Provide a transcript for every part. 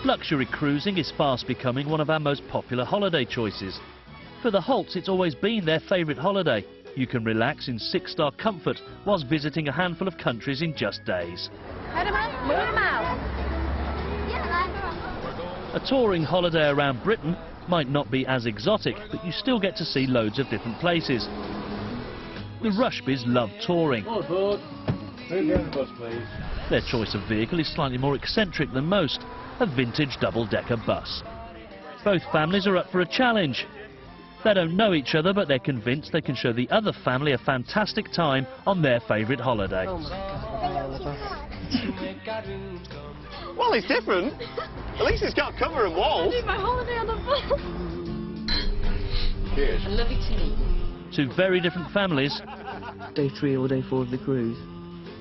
Luxury cruising is fast becoming one of our most popular holiday choices. For the Holts, it's always been their favourite holiday. You can relax in 6-star comfort whilst visiting a handful of countries in just days. A touring holiday around Britain might not be as exotic, but you still get to see loads of different places. The Rushbys love touring. Their choice of vehicle is slightly more eccentric than most, a vintage double-decker bus. Both families are up for a challenge. They don't know each other, but they're convinced they can show the other family a fantastic time on their favourite holiday. Oh well, it's different. At least it's got cover and walls. My holiday on the bus. Cheers. I love you too. Two very different families. Day 3 or day 4 of the cruise.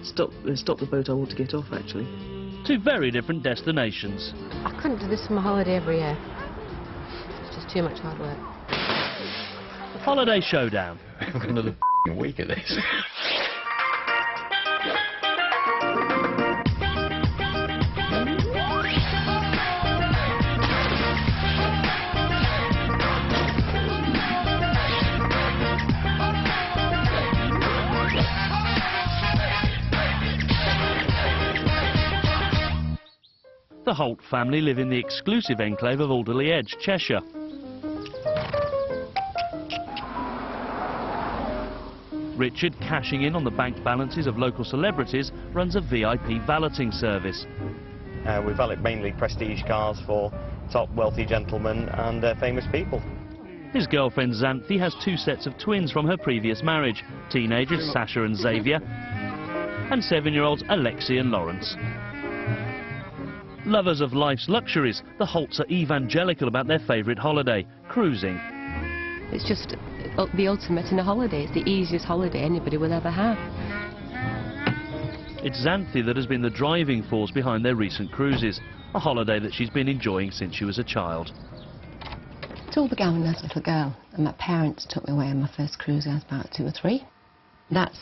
Stop the boat I want to get off, actually. Two very different destinations. I couldn't do this for my holiday every year. It's just too much hard work. Holiday Showdown. I've got another week of this. The Holt family live in the exclusive enclave of Alderley Edge, Cheshire. Richard, cashing in on the bank balances of local celebrities, runs a VIP valeting service. We valet mainly prestige cars for top wealthy gentlemen and famous people. His girlfriend Xanthi has 2 sets of twins from her previous marriage, teenagers Sasha and Xavier, and 7-year-olds Alexi and Lawrence. Lovers of life's luxuries, the Holts are evangelical about their favourite holiday, cruising. It's just the ultimate in a holiday. It's the easiest holiday anybody will ever have. It's Xanthi that has been the driving force behind their recent cruises, a holiday that she's been enjoying since she was a child. It all began when I was a little girl, and my parents took me away on my first cruise. I was about 2 or 3. That's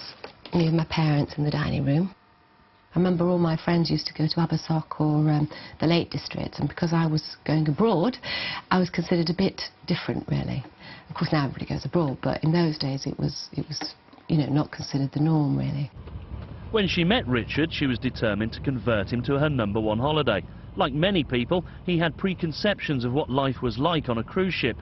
me and my parents in the dining room. I remember all my friends used to go to Abersoch or the Lake District, and because I was going abroad, I was considered a bit different, really. Of course, now everybody goes abroad, but in those days it was, you know, not considered the norm, really. When she met Richard, she was determined to convert him to her #1 holiday. Like many people, he had preconceptions of what life was like on a cruise ship.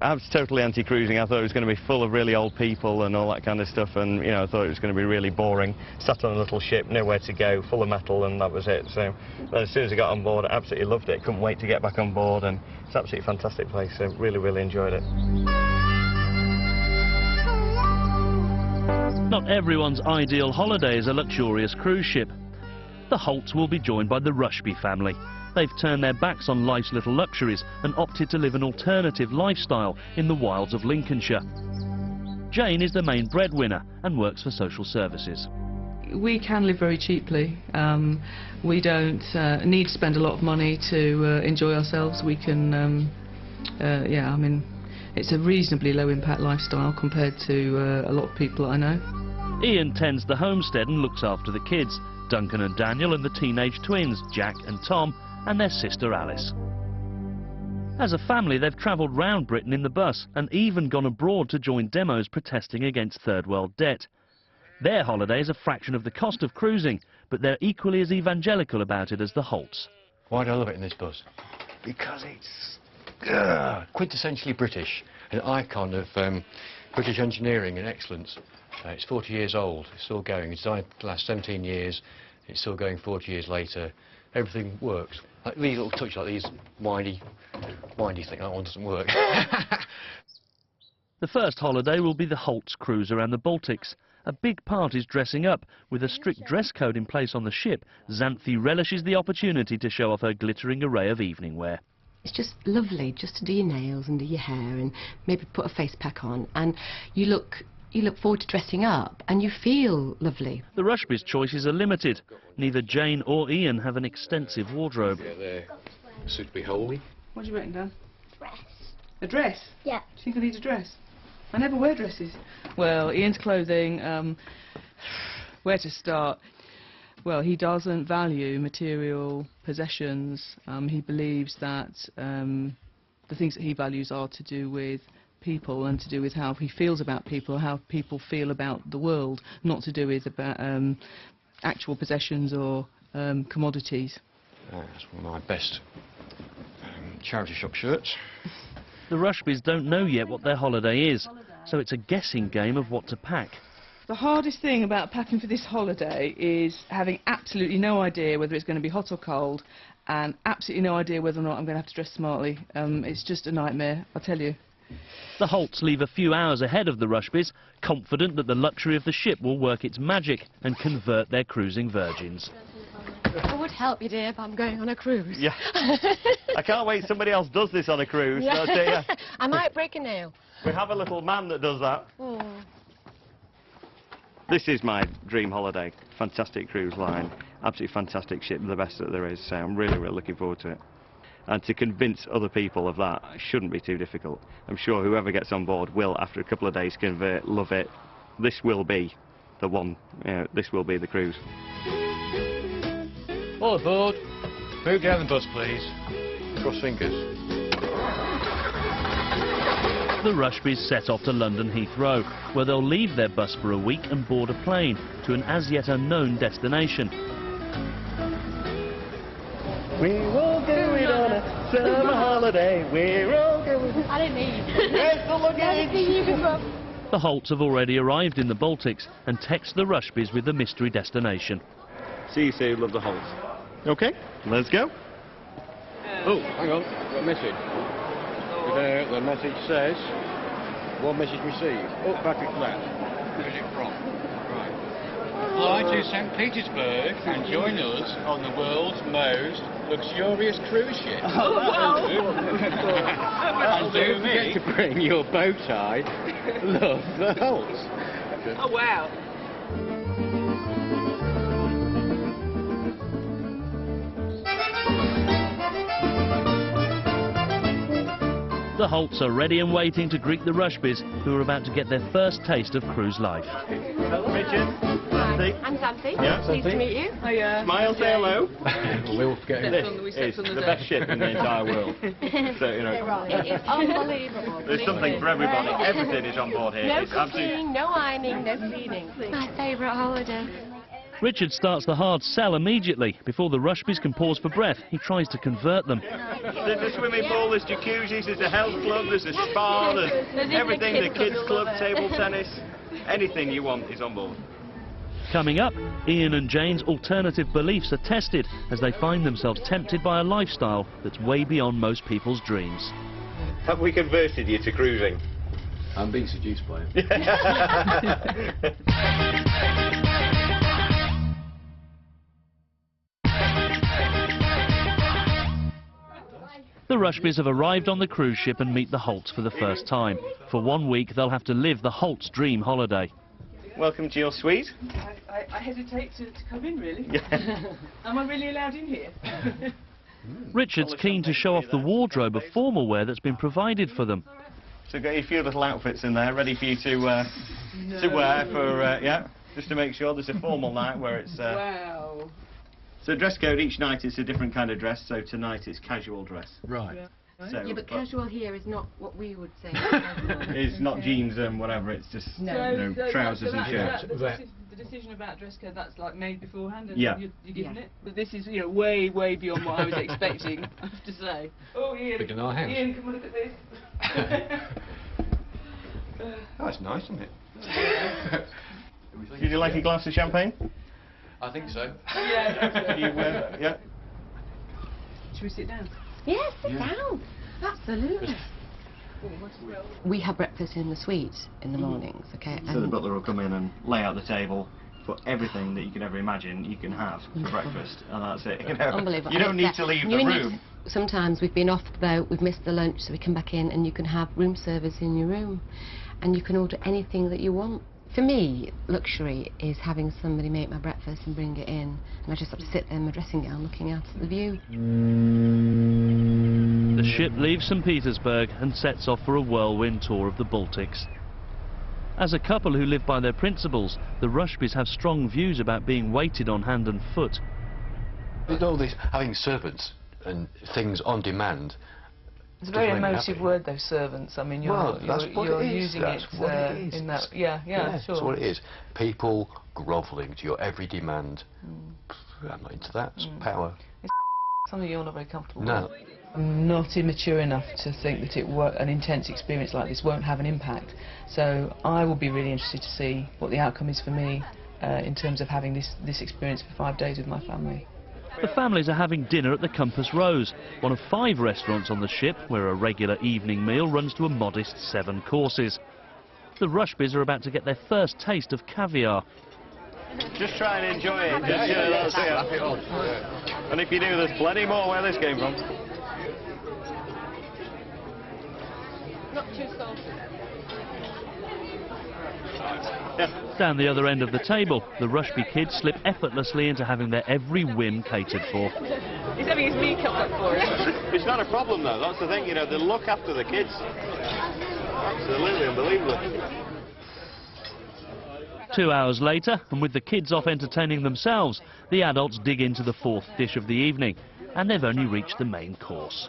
I was totally anti-cruising. I thought it was going to be full of really old people and all that kind of stuff, and you know, I thought it was going to be really boring. Sat on a little ship, nowhere to go, full of metal, and that was it. So as soon as I got on board, I absolutely loved it. Couldn't wait to get back on board, and it's an absolutely fantastic place. So really, really enjoyed it. Not everyone's ideal holiday is a luxurious cruise ship. The Holts will be joined by the Rushby family. They've turned their backs on life's little luxuries and opted to live an alternative lifestyle in the wilds of Lincolnshire. Jane is the main breadwinner and works for social services. We can live very cheaply. We don't need to spend a lot of money to enjoy ourselves. We can, yeah, I mean, it's a reasonably low-impact lifestyle compared to a lot of people I know. Ian tends the homestead and looks after the kids, Duncan and Daniel, and the teenage twins, Jack and Tom, and their sister Alice. As a family, they've travelled round Britain in the bus and even gone abroad to join demos protesting against third world debt. Their holiday is a fraction of the cost of cruising, but they're equally as evangelical about it as the Holts. Why do I love it in this bus? Because it's quintessentially British, an icon of British engineering and excellence. It's 40 years old, it's still going. It's designed the last 17 years, it's still going 40 years later. Everything works. Like these little touches, like these windy thing, that one doesn't work. The first holiday will be the Holts cruise around the Baltics. A big part is dressing up. With a strict dress code in place on the ship, Xanthi relishes the opportunity to show off her glittering array of evening wear. It's just lovely just to do your nails and do your hair and maybe put a face pack on, and you look forward to dressing up and you feel lovely. The Rushby's choices are limited. Neither Jane or Ian have an extensive wardrobe. Yeah, they're suitably holy. What have you written down? Dress. A dress? Yeah. Do you think I need a dress? I never wear dresses. Well, Ian's clothing, where to start? Well, he doesn't value material possessions. He believes that the things that he values are to do with people and to do with how he feels about people, how people feel about the world, not to do with about actual possessions or commodities. That's one of my best charity shop shirts. The Rushbys don't know yet what their holiday is, so it's a guessing game of what to pack. The hardest thing about packing for this holiday is having absolutely no idea whether it's going to be hot or cold, and absolutely no idea whether or not I'm going to have to dress smartly. It's just a nightmare, I'll tell you. The Holts leave a few hours ahead of the Rushbys, confident that the luxury of the ship will work its magic and convert their cruising virgins. I would help you, dear, but I'm going on a cruise. Yeah. I can't wait somebody else does this on a cruise. Yeah. I'll tell you. I might break a nail. We have a little man that does that. Mm. This is my dream holiday. Fantastic cruise line, absolutely fantastic ship, the best that there is. So I'm really, really looking forward to it. And to convince other people of that shouldn't be too difficult. I'm sure whoever gets on board will, after a couple of days, convert, love it. This will be the one. This will be the cruise. All aboard. Move down the bus, please. Cross fingers. The Rushbys set off to London Heathrow, where they'll leave their bus for a week and board a plane to an as yet unknown destination. We will do it on a summer holiday. We're all going. I didn't need Where's the luggage? The Holts have already arrived in the Baltics and text the Rushbys with the mystery destination. See you soon, love the Holts. Okay, let's go. Oh, hang on, got a message. The message says, one message received. Oh, battery flat. Where's it from? Right. Fly to St. Petersburg and join us on the world's most luxurious cruise ship. Oh, wow. And don't forget to bring your bow tie. Love the Holts. Oh, wow. The Holts are ready and waiting to greet the Rushbys, who are about to get their first taste of cruise life. Richard, Sandy. I'm Sandy. Yeah, Pleased to meet you. Smile, say hello. We'll forget This is the best ship in the entire world. So, you know, It is unbelievable. there's something for everybody. Everything is on board here. No It's absolutely. cooking, no ironing, no cleaning. My favourite holiday. Richard starts the hard sell immediately. Before the Rushbys can pause for breath, he tries to convert them. There's a swimming pool, there's jacuzzis, there's a health club, there's a spa, there's everything, the kids club, table tennis, anything you want is on board. Coming up, Ian and Jane's alternative beliefs are tested as they find themselves tempted by a lifestyle that's way beyond most people's dreams. Have we converted you to cruising? I'm being seduced by it. The Rushbys have arrived on the cruise ship and meet the Holts for the first time. For 1 week, they'll have to live the Holts' dream holiday. Welcome to your suite. I hesitate to come in, really. Am I really allowed in here? Richard's keen to show off the wardrobe of formal wear that's been provided for them. So got a few little outfits in there ready for you to wear for, yeah, just to make sure there's a formal night where it's... Wow. So dress code, each night it's a different kind of dress, so tonight it's casual dress. Right. So, Yeah, but casual here is not what we would say. It's not jeans and whatever, it's just you know, trousers and shirts. The decision about dress code, that's like made beforehand, and Yeah. you're giving it. But this is, you know, way, way beyond what I was expecting, I have to say. Oh, Ian, Bigger than our house. Ian, come and look at this. Oh, it's nice, isn't it? Did you like a glass of champagne? I think so. Yeah. You, yeah. Should we sit down? Yes, sit down. Absolutely. We have breakfast in the suite in the mornings, okay? So the butler will come in and lay out the table, put everything that you can ever imagine you can have for breakfast, and that's it. You know? Unbelievable. You don't And need it's to leave you the need- room. Sometimes we've been off the boat, we've missed the lunch, so we come back in and you can have room service in your room, and you can order anything that you want. For me, luxury is having somebody make my breakfast and bring it in, and I just have to sit there in my dressing gown looking out at the view. The ship leaves St. Petersburg and sets off for a whirlwind tour of the Baltics. As a couple who live by their principles, the Rushbys have strong views about being waited on hand and foot. With all this, having servants and things on demand. It's a very emotive word, though, servants. I mean, you're using it in that. Yeah, sure. That's what it is. People grovelling to your every demand. I'm not into that. It's power. It's something you're not very comfortable with. No. I'm not immature enough to think that an intense experience like this won't have an impact. So I will be really interested to see what the outcome is for me in terms of having this experience for 5 days with my family. The families are having dinner at the Compass Rose, one of 5 restaurants on the ship where a regular evening meal runs to a modest 7 courses. The Rushbys are about to get their first taste of caviar. Just try and enjoy it. That's it. And if you do, there's plenty more where this came from. Not too salty. Down the other end of the table, the Rushby kids slip effortlessly into having their every whim catered for. He's having his meat cut up for him. It's not a problem, though. That's the thing, you know, they look after the kids. Absolutely unbelievable. 2 hours later, and with the kids off entertaining themselves, the adults dig into the 4th dish of the evening, and they've only reached the main course.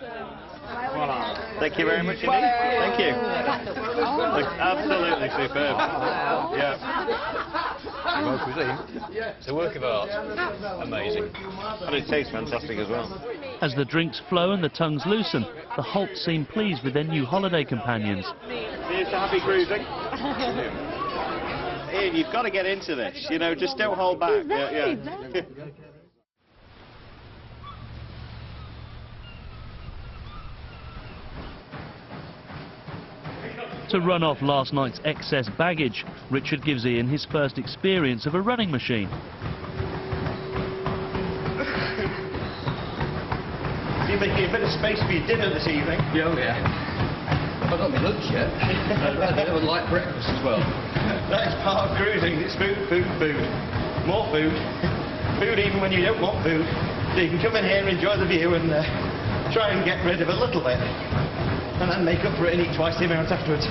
Thank you very much indeed. Thank you. Looks absolutely superb. Yeah. It's a work of art. Amazing. And it tastes fantastic as well. As the drinks flow and the tongues loosen, the Holts seem pleased with their new holiday companions. Here's to happy cruising. Ian, you've got to get into this, you know, just don't hold back. Yeah. To run off last night's excess baggage, Richard gives Ian his first experience of a running machine. You're making a bit of space for your dinner this evening. Yeah, I've got my lunch yet. I would like breakfast as well. That's part of cruising. It's food, food, food. More food. Food even when you don't want food. So you can come in here, enjoy the view and try and get rid of a little bit. And then make up for it and eat twice the amount afterwards.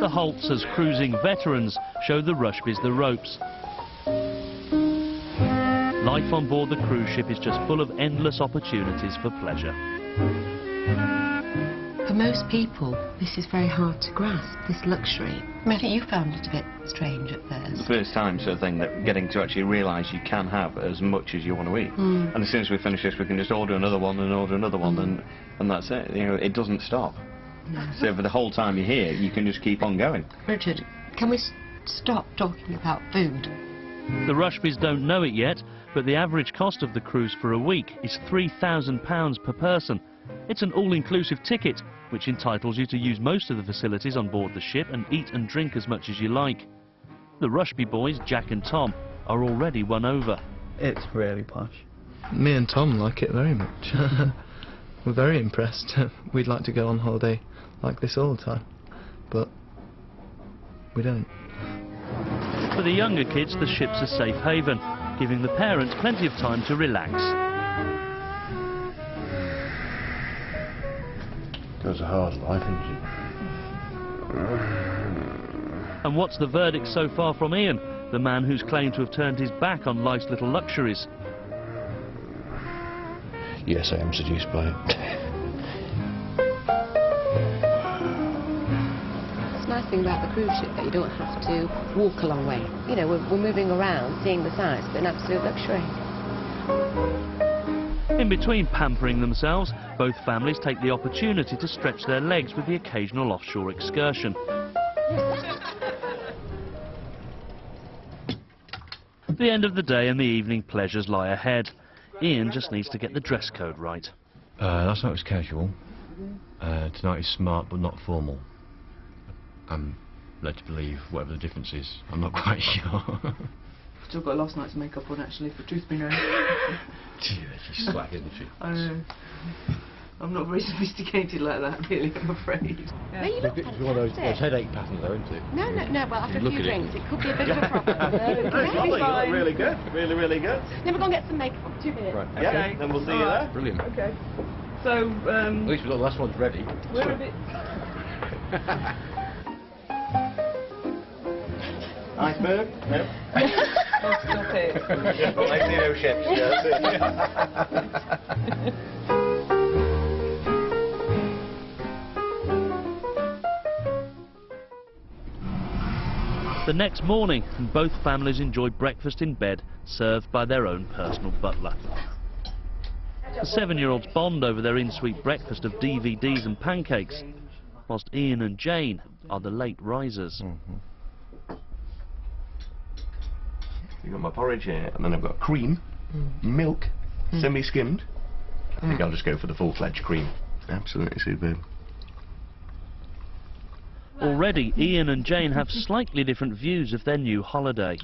The Holts, as cruising veterans, show the Rushbys the ropes. Life on board the cruise ship is just full of endless opportunities for pleasure. For most people, this is very hard to grasp, this luxury. I mean, I think you found it a bit strange at first. The first time sort of thing that getting to actually realise you can have as much as you want to eat. And as soon as we finish this, we can just order another one and order another one, and that's it. You know, it doesn't stop. No. So for the whole time you're here, you can just keep on going. Richard, can we stop talking about food? The Rushbys don't know it yet, but the average cost of the cruise for a week is £3,000 per person. It's an all-inclusive ticket, which entitles you to use most of the facilities on board the ship and eat and drink as much as you like. The Rushby boys, Jack and Tom, are already won over. It's really posh. Me and Tom like it very much. We're very impressed. We'd like to go on holiday like this all the time, but we don't. For the younger kids, the ship's a safe haven, giving the parents plenty of time to relax. It was a hard life, isn't it? And what's the verdict so far from Ian, the man who's claimed to have turned his back on life's little luxuries? Yes, I am seduced by it. It's a nice thing about the cruise ship that you don't have to walk a long way. You know, we're moving around, seeing the sights, but an absolute luxury. In between pampering themselves, both families take the opportunity to stretch their legs with the occasional offshore excursion. The end of the day and the evening pleasures lie ahead. Ian just needs to get the dress code right. Last night was casual. Tonight is smart but not formal. I'm led to believe whatever the difference is. I'm not quite sure. Still got last night's makeup on, actually, for truth be known. She's slack, isn't she? I know. I'm not very sophisticated like that, really, I'm afraid. No, you look It's one of those headache patterns, though, isn't it? No, well, after a few drinks, it could be a bit of a problem. It's lovely, you look really good, really, really good. Then we're going to get some makeup on, 2 minutes. Right, Yeah, then we'll see you there. Brilliant. Okay. So, At least the last one's ready. we're a bit... Iceberg? No. Stop it. Well, I see no ships. The next morning, both families enjoy breakfast in bed, served by their own personal butler. The 7-year-olds bond over their in-suite breakfast of DVDs and pancakes, whilst Ian and Jane are the late risers. You've got my porridge here, and then I've got cream, milk, semi-skimmed. I think I'll just go for the full-fledged cream. Absolutely superb. Already, Ian and Jane have slightly different views of their new holiday.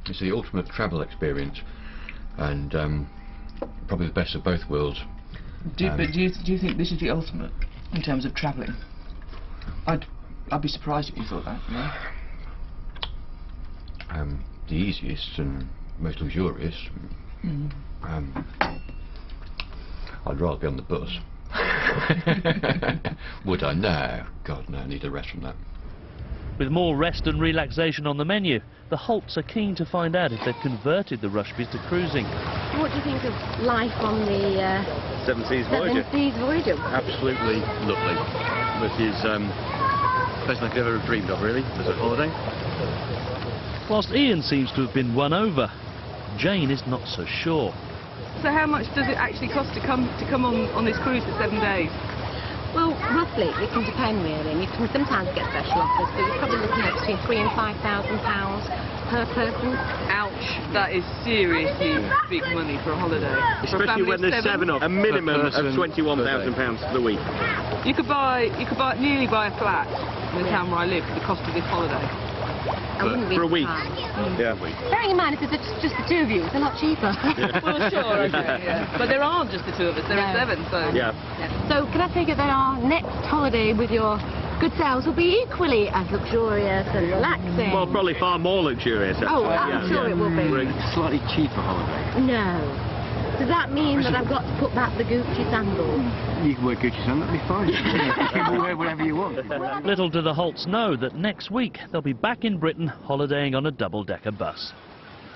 It's the ultimate travel experience, and probably the best of both worlds. But do you think this is the ultimate in terms of travelling? I'd be surprised if you thought that. No? The easiest and most luxurious. I'd rather be on the bus. Would I? No. God, no. I need a rest from that. With more rest and relaxation on the menu, the Holts are keen to find out if they've converted the Rushbys to cruising. What do you think of life on the Seven Seas Voyager. Seven Seas Voyager? Absolutely lovely. This is the best I could ever have dreamed of, really, as a holiday. Whilst Ian seems to have been won over, Jane is not so sure. So how much does it actually cost to come on this cruise for 7 days? Well, roughly, it can depend really, and you can sometimes get special offers, but you're probably looking at between £3,000 and £5,000 per person. Ouch, that is seriously big money for a holiday. For a Especially family when there's 7 of a minimum of person £21,000 for the week. You could nearly buy a flat in the town where I live for the cost of this holiday. I wouldn't be For a week. surprised. Yeah. Bearing in mind, if it's just the two of you, it's a lot cheaper. Well, sure, okay, yeah. But there aren't just the two of us, there are 7, so... Yeah. So can I take it that our next holiday with your good selves will be equally as luxurious and relaxing? Well, probably far more luxurious. Oh, actually. I'm sure it will be. Slightly cheaper holiday. No. Does that mean that I've got to put back the Gucci sandals? You can wear Gucci sandals, that'd be fine. You can wear whatever you want. Little do the Holts know that next week they'll be back in Britain holidaying on a double-decker bus.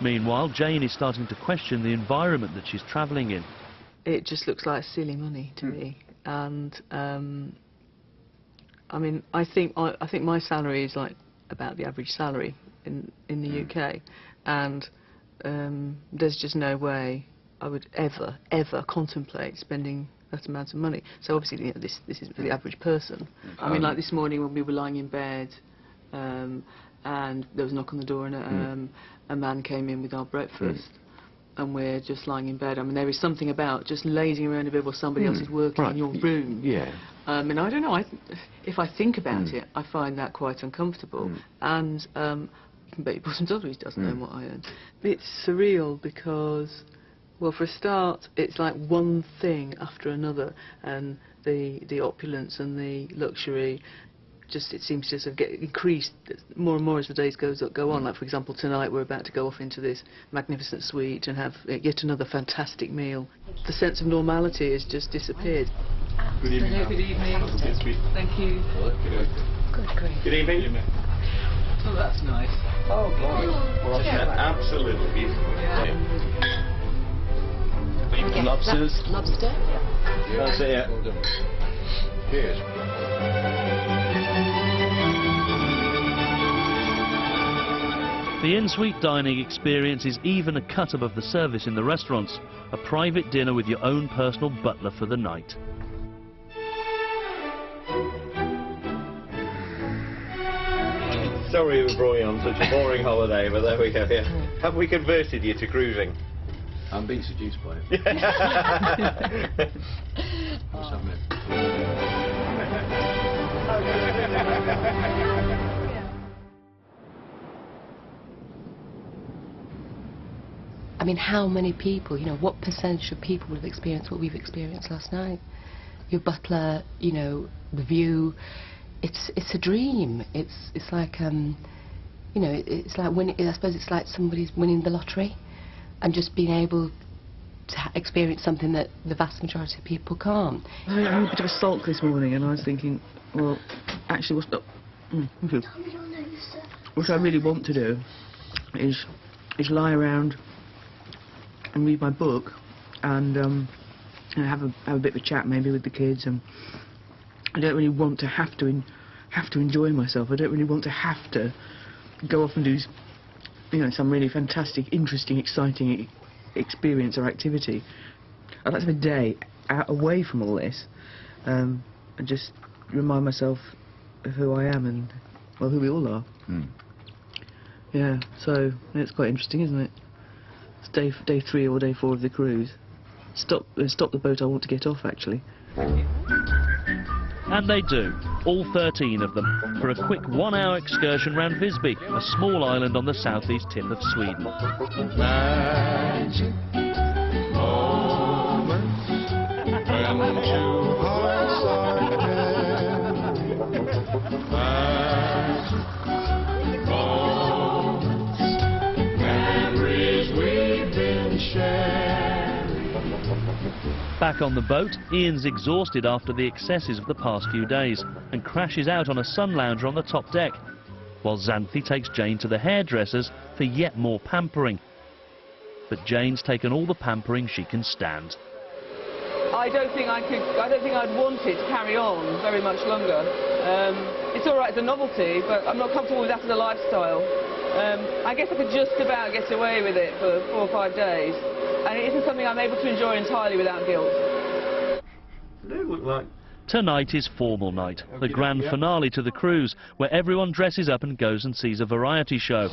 Meanwhile, Jane is starting to question the environment that she's travelling in. It just looks like silly money to me, and I mean, I think my salary is like about the average salary in the UK, and there's just no way I would ever contemplate spending that amount of money. So obviously, you know, this is for the average person. I mean, like this morning when we were lying in bed, and there was a knock on the door, and a man came in with our breakfast. And we're just lying in bed. I mean, there is something about just lazing around a bit while somebody else is working in your room. Yeah. And I don't know, if I think about it, I find that quite uncomfortable. And you can bet your bottom dollar he doesn't know what I earn. It's surreal because, well, for a start, it's like one thing after another, and the opulence and the luxury it seems to get increased more and more as the days go on. Like, for example, tonight we're about to go off into this magnificent suite and have yet another fantastic meal. The sense of normality has just disappeared. Good evening. Good evening. Thank you. Good grief. Good evening. Oh, that's nice. Oh, glory. Well, absolutely beautiful. Yeah. Lobsters. Lobster? That's it, yeah. Well done. Cheers. The in-suite dining experience is even a cut above the service in the restaurants, a private dinner with your own personal butler for the night. Sorry we brought you on such a boring holiday, but there we go, yeah. Have we converted you to cruising? I'm being seduced by it. Must admit. I mean, how many people, you know, what percentage of people would have experienced what we've experienced last night? Your butler, you know, the view, it's a dream. It's like, you know, it's like winning, I suppose it's like somebody's winning the lottery and just being able experience something that the vast majority of people can't. I had a bit of a sulk this morning, and I was thinking, well, actually, what I really want to do is lie around and read my book, and have a bit of a chat maybe with the kids. And I don't really want to have to enjoy myself. I don't really want to have to go off and do, you know, some really fantastic, interesting, exciting experience or activity. I'd like to have a day out away from all this, and just remind myself of who I am and, well, who we all are. Yeah, so it's quite interesting, isn't it? It's day 3 or day 4 of the cruise. Stop the boat I want to get off, actually. And they do, all 13 of them, for a quick 1-hour excursion round Visby, a small island on the southeast tip of Sweden. Magic moments when two hearts are together. Magic moments, memories we've been sharing. Back on the boat, Ian's exhausted after the excesses of the past few days and crashes out on a sun lounger on the top deck, while Xanthi takes Jane to the hairdressers for yet more pampering. But Jane's taken all the pampering she can stand. I don't think I'd want it to carry on very much longer. It's all right as a novelty, but I'm not comfortable with that as a lifestyle. I guess I could just about get away with it for 4 or 5 days, and it isn't something I'm able to enjoy entirely without guilt. They look like... Tonight is formal night, the grand finale to the cruise, where everyone dresses up and goes and sees a variety show.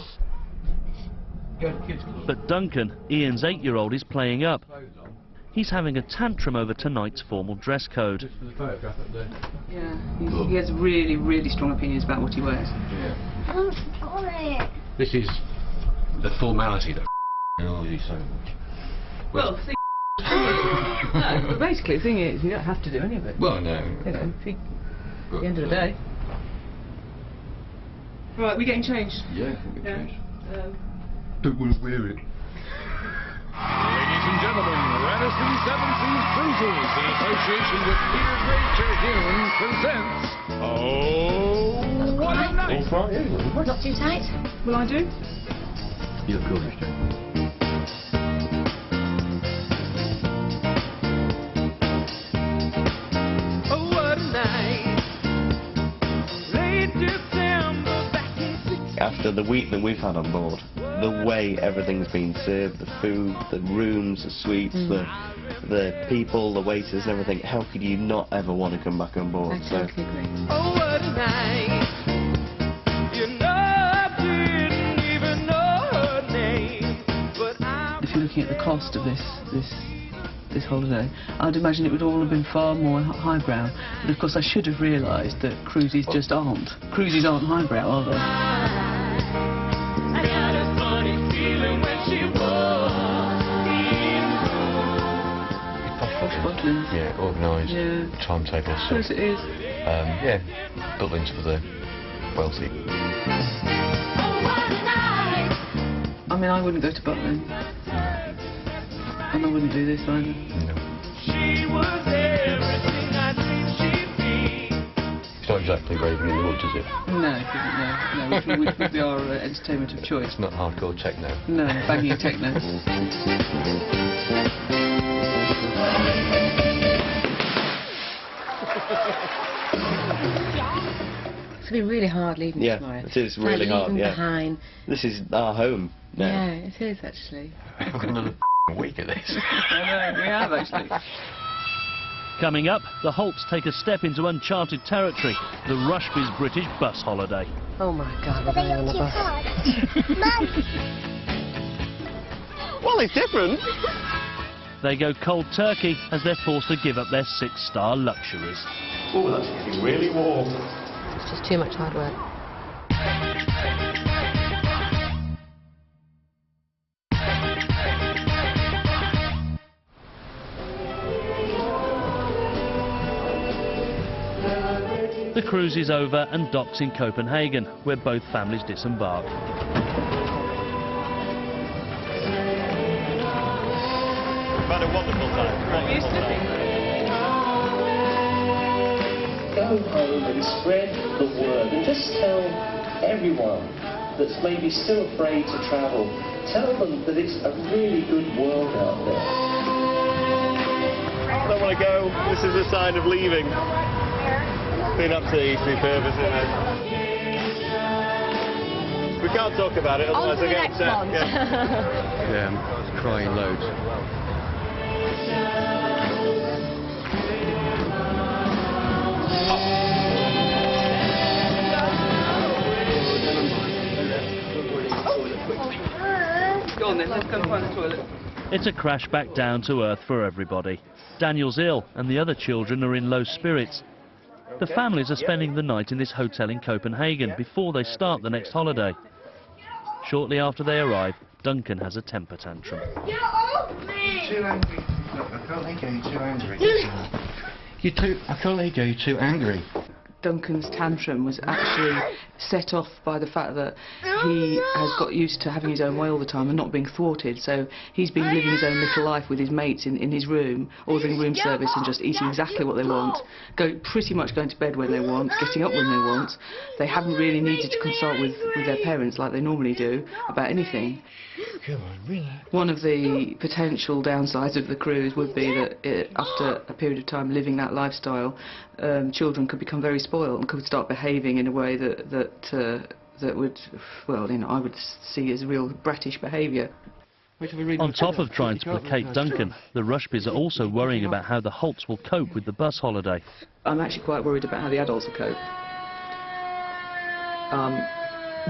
But Duncan, Ian's 8-year-old, is playing up. He's having a tantrum over tonight's formal dress code. Yeah, he has really, really strong opinions about what he wears. Yeah. This is the formality that annoys you so much. Well, the thing no, but basically the thing is, you don't have to do any of it. Well, no. You know, at the end of the day. Right, we're getting changed. Yeah, we'll get changed. Don't want to wear it. Ladies and gentlemen, Radisson Seven Seas Cruises, in association with Peter's Great Terhune, presents Oh, What a Night! Not too tight? Will I do? You look gorgeous, Jane. Oh, what a night! Late December back in 60. After the week that we've had on board, the way everything's been served, the food, the rooms, the suites, the people, the waiters and everything, how could you not ever want to come back on board? I totally agree. Oh, what a night! You know I didn't even know her name, but I... If you're looking at the cost of this holiday, I'd imagine it would all have been far more highbrow. But of course I should have realised that cruises just aren't. Cruises aren't highbrow, are they? I got a funny feeling when she walked in. Posh Butlins. Yeah, organised, Yeah. timetable, Of so course it is. yeah, Butlins for the Baltic. I mean, I wouldn't go to Butlins. And I wouldn't do this either. No. She was everything I dreamed she'd be. It's not exactly raving in the woods, is it? No, it isn't, no. Which would be our entertainment of choice. It's not hardcore techno. No, banging techno. It's going to be really hard leaving tomorrow. It is really hard, leaving yeah. behind. This is our home now. Yeah, it is actually. We've got another week at this. I know, we have actually. Coming up, the Holts take a step into uncharted territory, the Rushby's British bus holiday. Oh my God, we're going on the bus. Well, it's different. They go cold turkey as they're forced to give up their 6-star luxuries. Oh, that's getting really warm. It's just too much hard work. The cruise is over and docks in Copenhagen, where both families disembark. had a wonderful time. Wonderful time. Go home and spread the word and just tell everyone that's maybe still afraid to travel, tell them that it's a really good world out there. I don't want to go. This is a sign of leaving. It's been absolutely superb, isn't it? We can't talk about it, otherwise I get upset. Yeah, I'm crying loads. Go on then, let's go and find the toilet. It's a crash back down to earth for everybody. Daniel's ill and the other children are in low spirits. The families are spending the night in this hotel in Copenhagen before they start the next holiday. Shortly after they arrive, Duncan has a temper tantrum. You're off me! Too angry. Look, I can't let you go, you're too angry. I can't let you go, you're too angry. Duncan's tantrum was actually set off by the fact that he has got used to having his own way all the time and not being thwarted, so he's been living his own little life with his mates in his room, ordering room service and just eating exactly what they want, pretty much going to bed when they want, getting up when they want. They haven't really needed to consult with their parents like they normally do about anything. Come on, relax. One of the potential downsides of the cruise would be that after a period of time living that lifestyle, children could become very spoiled and could start behaving in a way that would, well, you know, I would see as real bratish behaviour. On top of trying to placate Duncan, the Rushbys are also worrying about how the Holts will cope with the bus holiday. I'm actually quite worried about how the adults will cope.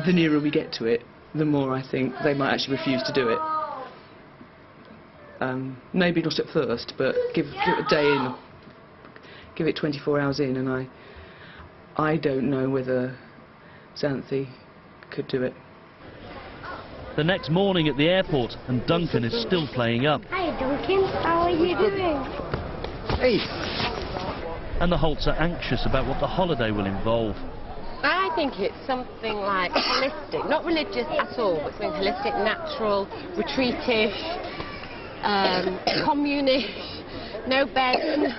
The nearer we get to it, the more I think they might actually refuse to do it. Maybe not at first, but give it a day in, give it 24 hours in, and I don't know whether Xanthi could do it. The next morning at the airport, and Duncan is still playing up. Hi Duncan, how are you doing? Hey! And the Holts are anxious about what the holiday will involve. I think it's something like holistic, not religious at all, but something holistic, natural, retreatish, communish, no beds.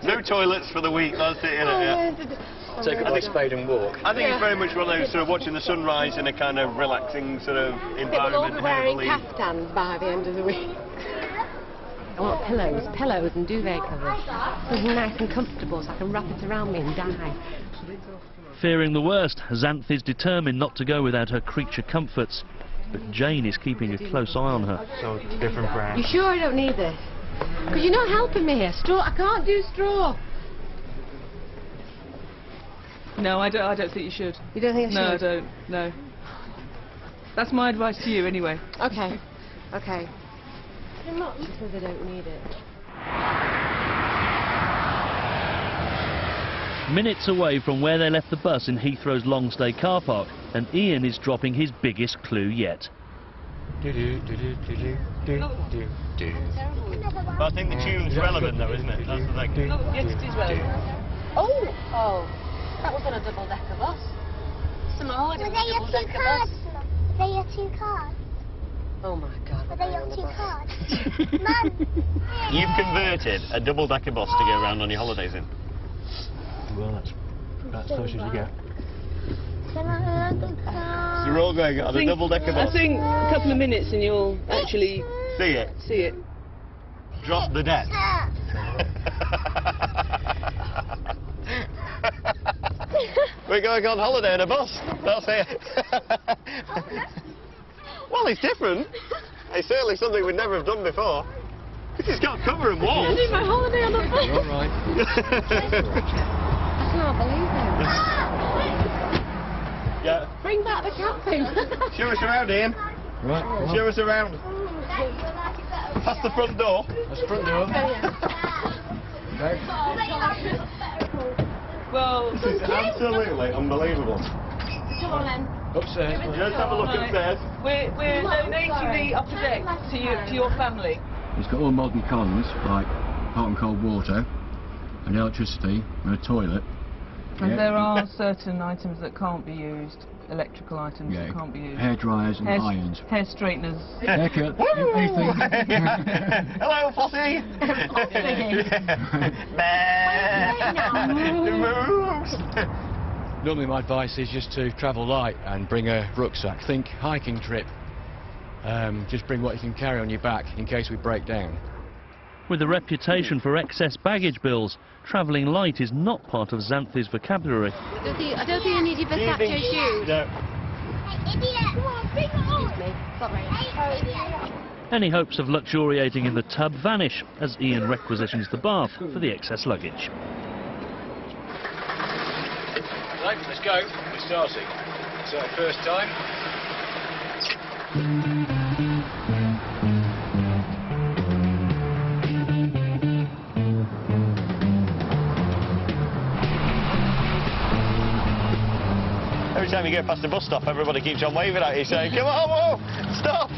No toilets for the week, that's it, innit? Yeah. Take a big spade and walk. I think it's very much one of those sort of watching the sunrise in a kind of relaxing sort of environment. People will be wearing heavily. kaftans by the end of the week. I want pillows and duvet covers. Something nice and comfortable so I can wrap it around me and die. Fearing the worst, Xanthi's determined not to go without her creature comforts. But Jane is keeping a close eye on her. So different brand. You sure I don't need this? Because you're not helping me here. Straw, I can't do straw. No, I don't think you should. You don't think I should? No, I don't. No. That's my advice to you, anyway. Okay. Okay. I'm not because I don't need it. Minutes away from where they left the bus in Heathrow's Longstay car park, and Ian is dropping his biggest clue yet. But I think the tune's relevant though, isn't it? That's the thing. Yes, it is relevant. Oh, that was on a double-decker bus. Were they your two cards? Were they your two cards? Oh my God. Were they your two cards? Mum! You've converted a double-decker bus to go around on your holidays in. Well, that's close as you get. Can I have the card? You're all going on a double-decker bus. I think a couple of minutes and you'll actually See it. see it. Drop the deck. We're going on holiday in a bus. That's it. Well, it's different. It's certainly something we'd never have done before. It's got cover and walls. I did my holiday on the bus. You're all right. I can't believe it. Yeah. Bring back the camping. Show us around, Ian. Right. Show us around. Past the front door. That's the front door. Okay. Well, This is absolutely unbelievable. Come on then. Upstairs. Let's have a look upstairs. we're donating the upper deck to your family. It's got all modern cons like hot and cold water, and electricity, and a toilet. And there are certain items that can't be used electrical items that can't be used. Hair dryers and irons. Hair straighteners. Haircut. Anything. Hello, Flossie! The moves! Normally my advice is just to travel light and bring a rucksack. Think hiking trip. Just bring what you can carry on your back in case we break down. With a reputation for excess baggage bills, travelling light is not part of Xanthi's vocabulary. I don't think you need your Versace shoes. No. Idiot! Come on, bring it on! Sorry. Any hopes of luxuriating in the tub vanish as Ian requisitions the bath for the excess luggage. Right, let's go. We're starting. So first time. Every time you go past the bus stop, everybody keeps on waving at you, saying, come on, whoa, stop!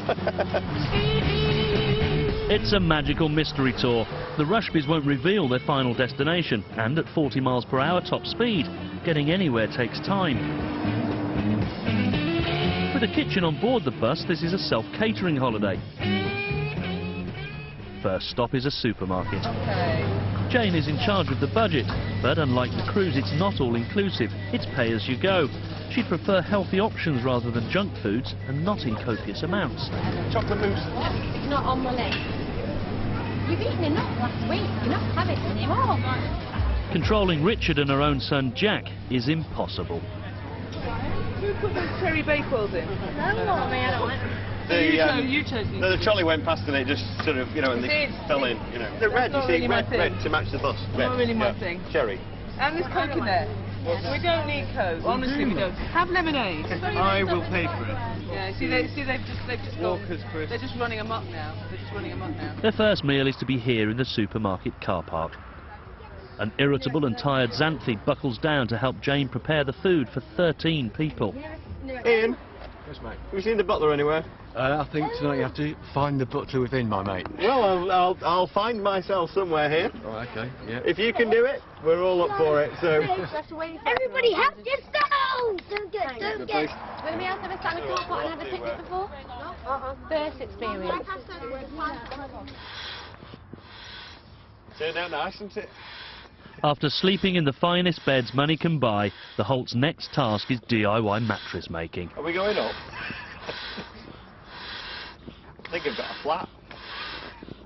It's a magical mystery tour. The Rushbys won't reveal their final destination, and at 40 miles per hour top speed, getting anywhere takes time. With a kitchen on board the bus, this is a self-catering holiday. First stop is a supermarket. Jane is in charge of the budget, but unlike the cruise, it's not all-inclusive. It's pay as you go. She'd prefer healthy options rather than junk foods, and not in copious amounts. Chocolate mousse. It's not on the list. You've eaten enough last week. You're not having it anymore. Controlling Richard and her own son Jack is impossible. Who put those cherry bakewells in? No, Mommy, I don't want it. You chose these. The trolley went past and it just sort of, you know, and they fell in, you know. They're red, you see, really red to match the bus. Red. Not really my thing. Cherry. And there's Coke in there. We don't need Coke. Honestly, we don't. Have lemonade. I will pay for it. Yeah, they've just gone. They're just running amok now. Their first meal is to be here in the supermarket car park. An irritable and tired Xanthi buckles down to help Jane prepare the food for 13 people. Ian, Yes, mate. have you seen the butler anywhere? I think tonight you have to find the butler within, my mate. Well, I'll find myself somewhere here. Oh, okay, yeah. If you can do it, we're all up for it, so... Everybody help yourself! Don't get. Will we be able to have a sat in the car park and have a picnic before? First experience. Turned out nice, isn't it? After sleeping in the finest beds money can buy, the Holt's next task is DIY mattress making. Are we going up? I think I've got a flat.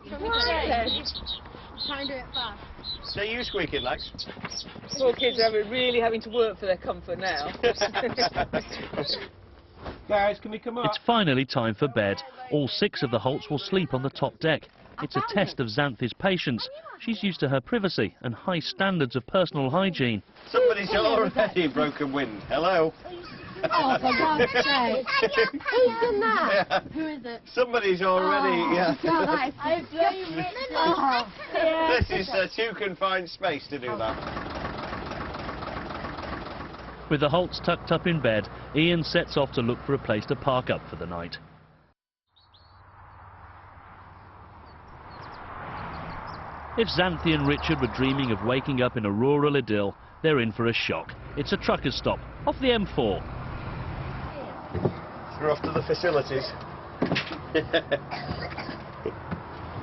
Try and do it fast. So you squeaking, Lex? Poor kids are really having to work for their comfort now. Guys, can we come up? It's finally time for bed. All 6 of the Holts will sleep on the top deck. It's a test of Xanthi's patience. She's used to her privacy and high standards of personal hygiene. Somebody's already broken wind. Hello? Oh, for God's sake. Who's done that? Yeah. Who is it? Somebody's already, yeah. God, that is This is too confined space to do that. With the Holts tucked up in bed, Ian sets off to look for a place to park up for the night. If Xanthi and Richard were dreaming of waking up in a rural idyll, they're in for a shock. It's a trucker's stop, off the M4. We're off to the facilities.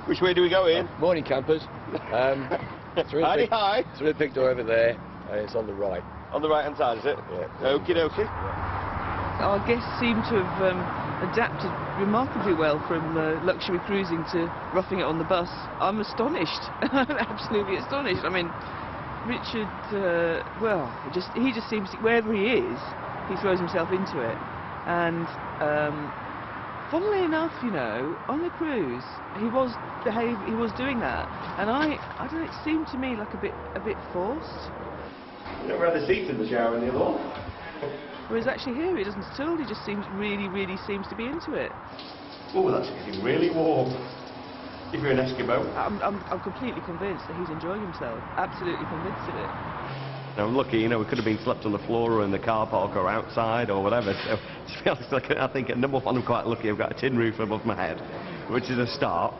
Which way do we go, Ian? Morning, campers. Hi. Through the big door over there, it's on the right. On the right-hand side, is it? Yeah. Okie dokie. Our guests seem to have adapted remarkably well from luxury cruising to roughing it on the bus. I'm astonished. I'm absolutely astonished. I mean, Richard, well, he just seems to, wherever he is, he throws himself into it. And funnily enough, you know, on the cruise, he was doing that. And I don't know, it seemed to me like a bit forced. You don't have the seats in the shower in the other one. Whereas actually here he doesn't at all. He just seems really seems to be into it. Oh, that's getting really warm. If you're an Eskimo. I'm completely convinced that he's enjoying himself. Absolutely convinced of it. Now, I'm lucky, you know, we could have been slept on the floor or in the car park or outside or whatever. So, to be honest, I think at number 1 I'm quite lucky. I've got a tin roof above my head, which is a start.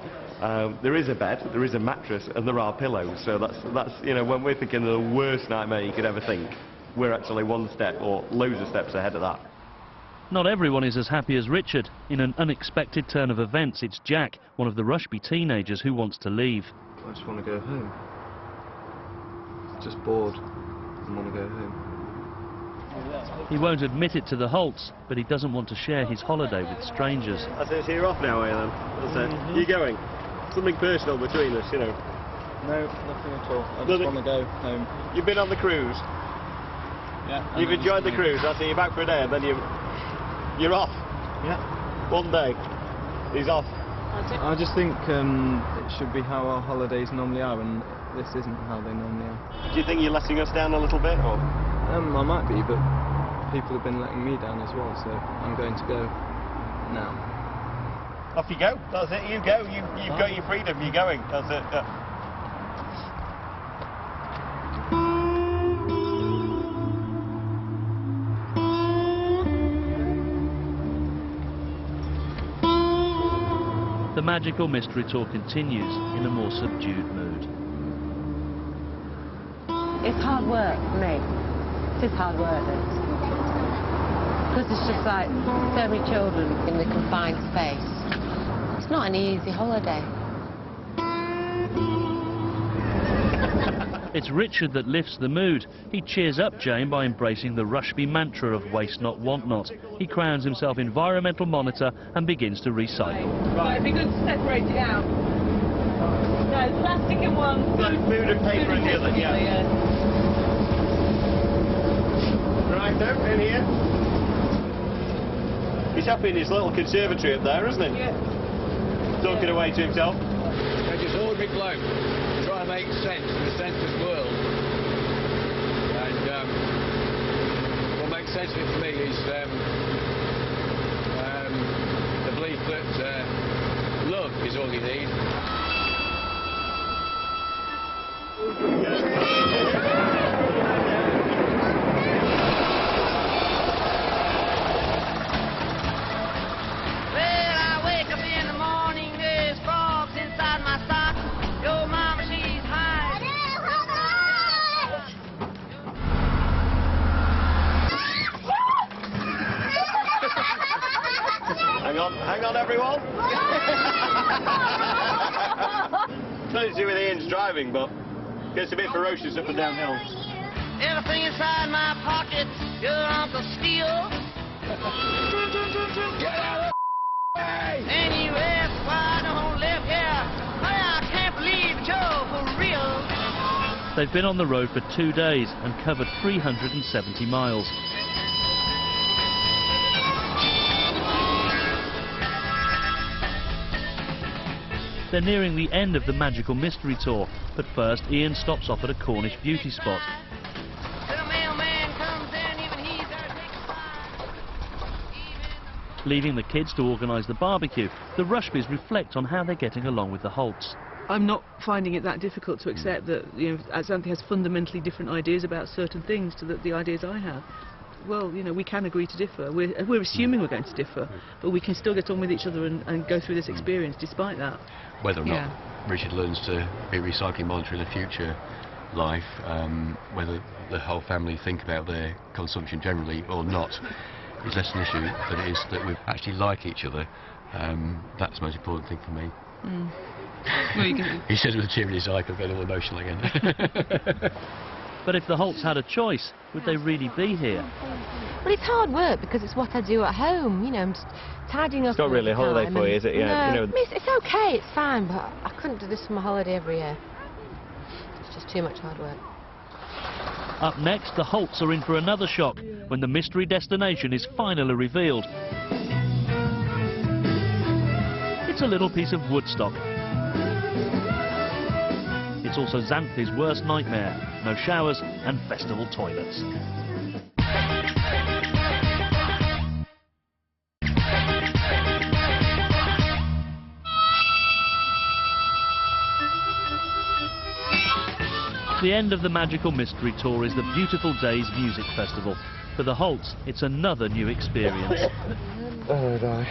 There is a bed, there is a mattress, and there are pillows. So that's you know, when we're thinking of the worst nightmare you could ever think, we're actually one step or loads of steps ahead of that. Not everyone is as happy as Richard. In an unexpected turn of events, it's Jack, one of the Rushby teenagers, who wants to leave. I just want to go home. Just bored and want to go home. He won't admit it to the Holts, but he doesn't want to share his holiday with strangers. I say, so you're off now, are you then? That's it. You going? Something personal between us, you know. No, nothing at all. I just want to go home. You've been on the cruise? Yeah. You've enjoyed the cruise, that's it. You're back for a day and then you're off? Yeah. One day. He's off. I just think it should be how our holidays normally are, and this isn't how they normally are. Do you think you're letting us down a little bit, or? I might be, but people have been letting me down as well, so I'm going to go now. Off you go. That's it. You go. You've got your freedom. You're going. That's it. Yeah. The magical mystery tour continues in a more subdued mood. It's hard work for me. It is hard work, this. Because it's just like so many children in the confined space. It's not an easy holiday. It's Richard that lifts the mood. He cheers up Jane by embracing the Rushby mantra of waste not, want not. He crowns himself environmental monitor and begins to recycle. Right, it'd be good to separate it out. No, plastic in one. Food and paper in the other, yeah. Right, then, in here. He's happy in his little conservatory up there, isn't he? Yeah. Talking away to himself. I just all a big bloke. Try to make sense of the senseless world. And what makes sense of it to me is the belief that love is all you need. Hang on, everyone. Nothing to do with Ian's driving, but gets a bit ferocious up and down hills. Everything inside my pocket, your Uncle Steele. Get out of the way! And you ask why I don't live here. I can't believe you're for real. They've been on the road for 2 days and covered 370 miles. They're nearing the end of the magical mystery tour, but first Ian stops off at a Cornish beauty spot. The mailman comes in, even he's there to take Leaving the kids to organise the barbecue, the Rushbys reflect on how they're getting along with the Holts. I'm not finding it that difficult to accept that, you know, Xanthi has fundamentally different ideas about certain things to the ideas I have. Well, you know, we can agree to differ. We're assuming we're going to differ, but we can still get on with each other and go through this experience despite that. Whether or not Richard learns to be a recycling monitor in a future life, whether the whole family think about their consumption generally or not, is less an issue than it is that we actually like each other. That's the most important thing for me. Mm. Well, you can... He says with a tear in his eye, I'm getting all emotional again. But if the Holts had a choice, would they really be here? Well, it's hard work because it's what I do at home, you know, I'm just tidying up. It's not really a holiday for you, is it? Yeah, no, you know. I mean, it's okay, it's fine, but I couldn't do this for my holiday every year. It's just too much hard work. Up next, the Holts are in for another shock when the mystery destination is finally revealed. It's a little piece of Woodstock. It's also Xanthi's worst nightmare: no showers and festival toilets. The end of the magical mystery tour is the Beautiful Days Music Festival. For the Holts, it's another new experience. Oh, no.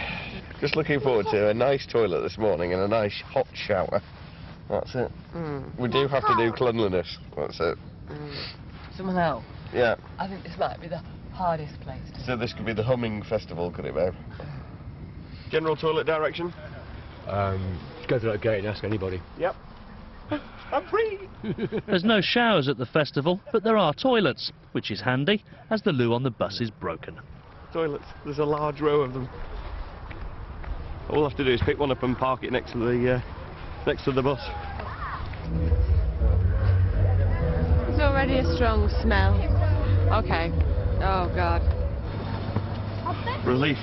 Just looking forward to a nice toilet this morning and a nice hot shower. That's it. We do have to do cleanliness. That's it. Someone else? Yeah. I think this might be the Hardest place. So this could be the humming festival, could it, babe? General toilet direction? Just go through that gate and ask anybody. Yep. I'm free! There's no showers at the festival, but there are toilets, which is handy, as the loo on the bus is broken. Toilets. There's a large row of them. All we'll have to do is pick one up and park it next to the bus. There's already a strong smell. Okay. Oh, God. Relief.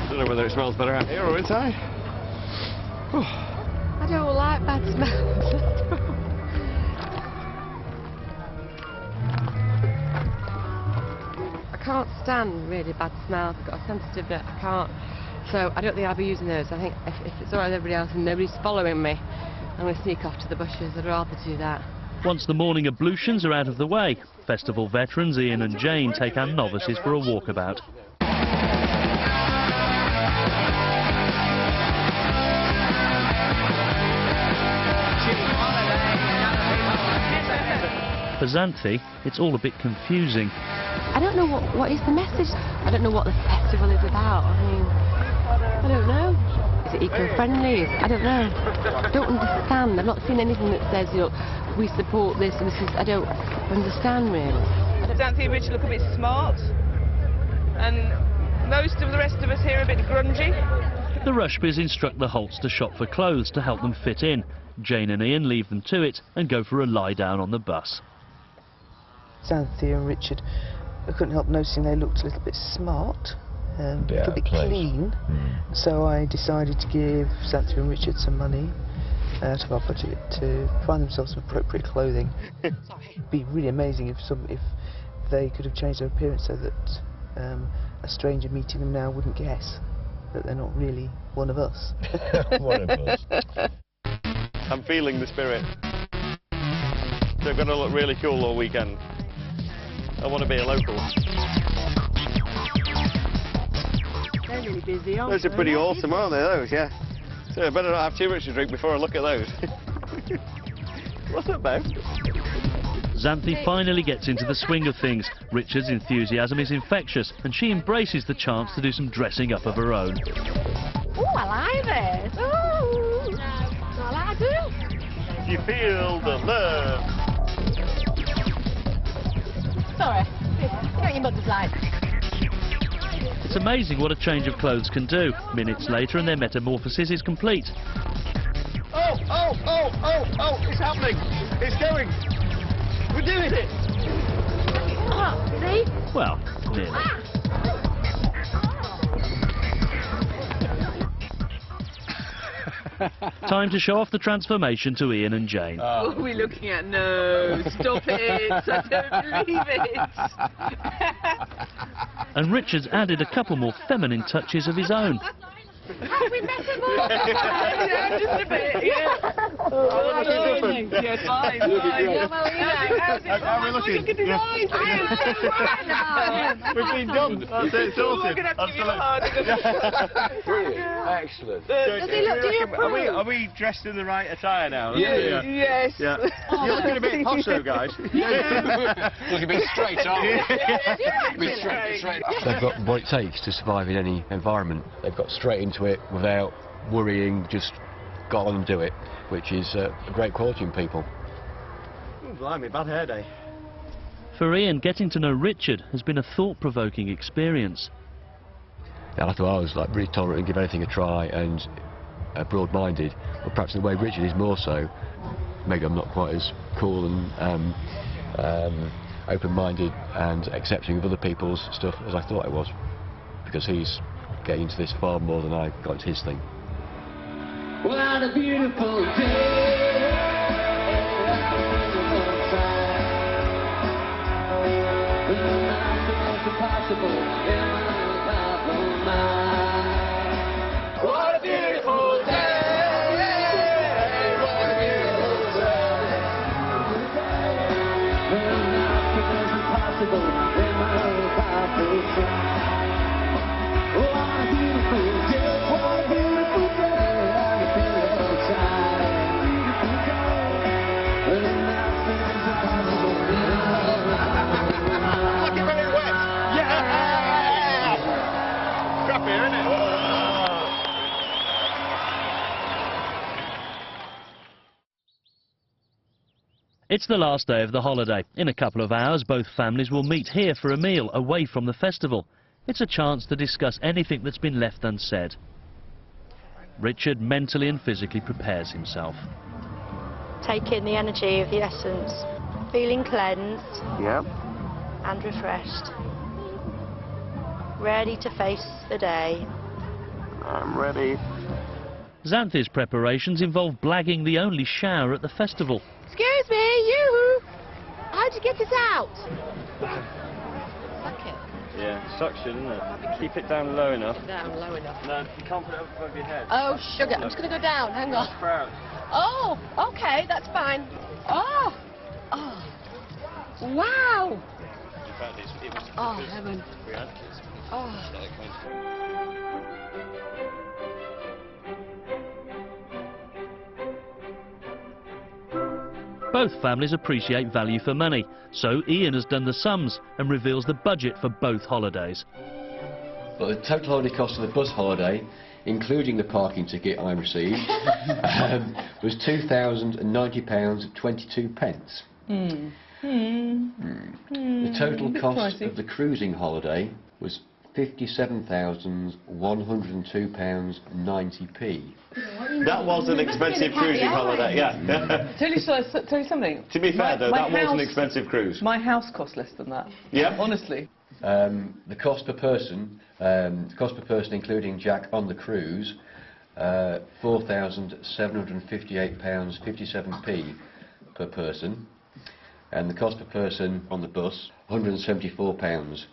Don't know whether it smells better out here or inside. I don't like bad smells. I can't stand really bad smells. I've got a sensitive bit. I can't. So I don't think I'll be using those. I think if it's all right with everybody else and nobody's following me, I'm going to sneak off to the bushes. I'd rather do that. Once the morning ablutions are out of the way, festival veterans Ian and Jane take our novices for a walkabout. For Xanthi, it's all a bit confusing. I don't know what is the message. I don't know what the festival is about. I mean, I don't know. Is it eco-friendly? I don't know. I don't understand. I've not seen anything that says, you know, we support this and this is... I don't understand really. Xanthi and Richard look a bit smart, and most of the rest of us here are a bit grungy. The Rushbys instruct the Holts to shop for clothes to help them fit in. Jane and Ian leave them to it and go for a lie down on the bus. Xanthi and Richard, I couldn't help noticing they looked a little bit smart, a bit clean. So I decided to give Xanthi and Richard some money out of our budget to find themselves some appropriate clothing. It'd be really amazing if they could have changed their appearance so that a stranger meeting them now wouldn't guess that they're not really one of us. One of us. I'm feeling the spirit. They're going to look really cool all weekend. I want to be a local. They're really busy, aren't Those are pretty awesome, aren't they, those? Yeah. So I better not have too much to drink before I look at those. What's up, babe? Xanthi finally gets into the swing of things. Richard's enthusiasm is infectious, and she embraces the chance to do some dressing up of her own. Oh, I like this. Oh, I do. You feel the love. Sorry, get your mother's light. It's amazing what a change of clothes can do. Minutes later and their metamorphosis is complete. Oh, it's happening. It's going. We're doing it. Oh, see? Well, nearly. Time to show off the transformation to Ian and Jane. What are we looking at? No, stop it. I don't believe it. And Richard's added a couple more feminine touches of his own. Have we metamorphosed? Yeah, just a bit, yeah. Oh, yeah, fine. How are we looking? Look at his eyes. We've been done. That's it, sorted. We're going to have to give you a hug. Brilliant. Excellent. Does he look, do you approve? Are we dressed in the right attire now? Yeah. Yes. Yeah. You're looking a bit posh though, guys. Looking a bit straight, aren't we? Straight. They've got what it takes to survive in any environment. They've got straight into it without worrying, just got on and do it, which is a great quality in people. Blimey, bad hair day. For Ian, getting to know Richard has been a thought-provoking experience. I thought I was like really tolerant and give anything a try and broad-minded, but perhaps in the way Richard is more so. Maybe I'm not quite as cool and open-minded and accepting of other people's stuff as I thought I was, because he's getting into this far more than I got into his thing. What a beautiful day. What a beautiful day. What a beautiful day. It's the last day of the holiday. In a couple of hours, both families will meet here for a meal away from the festival. It's a chance to discuss anything that's been left unsaid. Richard mentally and physically prepares himself. Taking the energy of the essence, feeling cleansed and refreshed. Ready to face the day. I'm ready. Xanthi's preparations involve blagging the only shower at the festival. Excuse me, you! How'd you get this out? Suck it. Yeah, suction, isn't it? Keep it down low enough. Down low enough. No, you can't put it up above your head. Oh, sugar. I'm just going to go down. Hang on. Crouch. Oh, okay, that's fine. Oh, oh, wow. In fact, it was Oh, heaven. Oh. Both families appreciate value for money, so Ian has done the sums and reveals the budget for both holidays. Well, the total holiday cost of the bus holiday, including the parking ticket I received, was £2,090.22. The total cost of the cruising holiday was £57,102.90. That was an expensive cruising holiday, yeah. Tell you something. To be fair, though, that was an expensive cruise. My house cost less than that. Yeah. Honestly. The cost per person, including Jack on the cruise, £4,758.57 per person, and the cost per person on the bus, £174.19.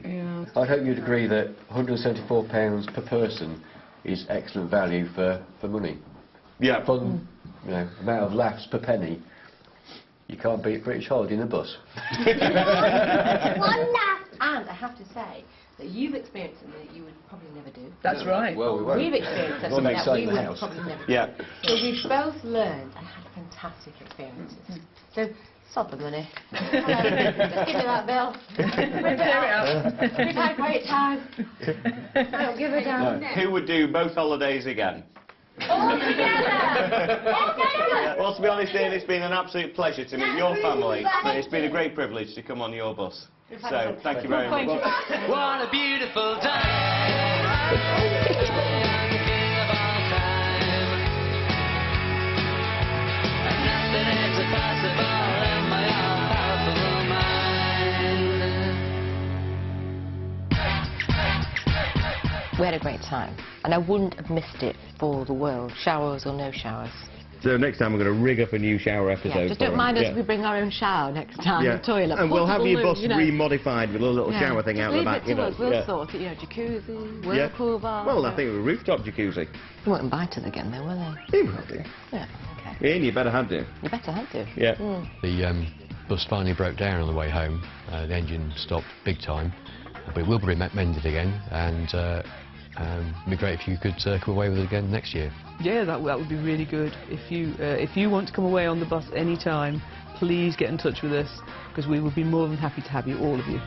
Yeah. I hope you'd agree that £174 per person is excellent value for money. Yeah. Fun, you know, amount of laughs per penny. You can't beat British Holiday in a bus. One laugh. And I have to say that you've experienced something that you would probably never do. That's right. Well, we won't. We've experienced something that we would probably never do. Yeah. So we've both learned and had fantastic experiences. So sod the money. Just give me that bill. Rip it out. We've had a great time. I don't give a damn. Who would do both holidays again? All together! Well, to be honest, Ian, it's been an absolute pleasure to meet your family. It's been a great privilege to come on your bus. So, thank you very much. What a beautiful day. We had a great time, and I wouldn't have missed it for the world, showers or no showers. So next time we're going to rig up a new shower episode. Yeah, just don't mind us if we bring our own shower next time, the toilet. And we'll have your bus remodified with a little shower thing out the back. Leave it to us, we'll sort it, jacuzzi, whirlpool bar. Well, I think a rooftop jacuzzi. They won't invite us again though, will they? They will do. Yeah, okay. Ian, you better have to. You better have to. Yeah. The bus finally broke down on the way home. The engine stopped big time, but it will be mended again, and it'd be great if you could come away with it again next year. Yeah, that would be really good. If you want to come away on the bus any time, please get in touch with us, because we would be more than happy to have you, all of you.